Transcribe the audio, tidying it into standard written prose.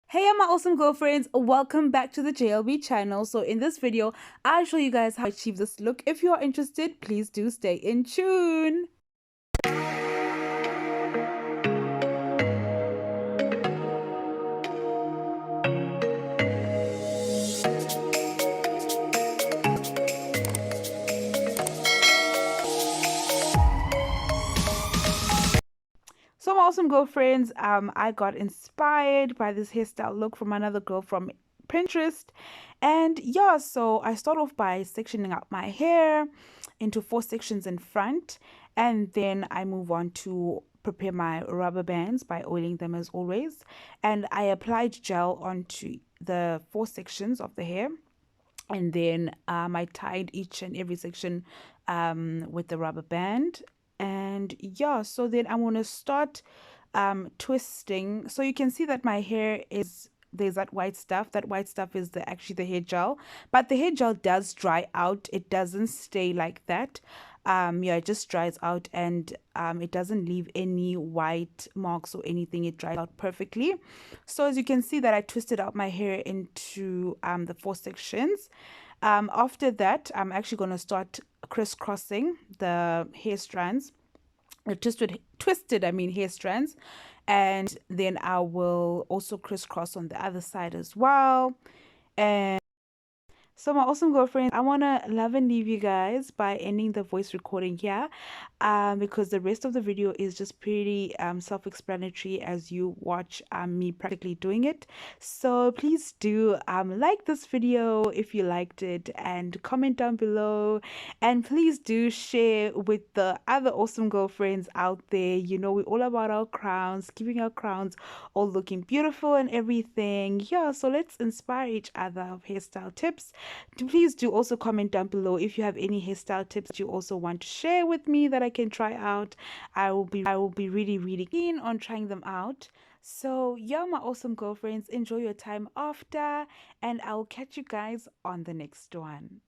Hey, my awesome girlfriends, welcome back to the JLB channel. So in this video, I'll show you guys how to achieve this look. If you are interested, please do stay in tune. So my awesome girlfriends, I got inspired by this hairstyle look from another girl from Pinterest. And yeah, so I start off by sectioning out my hair into 4 sections in front, and then I move on to prepare my rubber bands by oiling them as always. And I applied gel onto the 4 sections of the hair, and then I tied each and every section with the rubber band. And yeah, so then I'm gonna start twisting. So you can see that my hair is, there's that white stuff. That white stuff is actually the hair gel, but the hair gel does dry out. It doesn't stay like that. Yeah, it just dries out, and it doesn't leave any white marks or anything. It dries out perfectly. So as you can see that I twisted out my hair into the 4 sections. After that, I'm actually going to start crisscrossing the hair strands, twisted I mean hair strands, and then I will also crisscross on the other side as well. And so my awesome girlfriends, I want to love and leave you guys by ending the voice recording here, because the rest of the video is just pretty self-explanatory as you watch me practically doing it. So please do like this video if you liked it, and comment down below, and please do share with the other awesome girlfriends out there. You know, we're all about our crowns, keeping our crowns all looking beautiful and everything. Yeah, so let's inspire each other of hairstyle tips. Please do also comment down below if you have any hairstyle tips that you also want to share with me that I can try out. I will be really keen on trying them out. So yeah, my awesome girlfriends, enjoy your time after, and I'll catch you guys on the next one.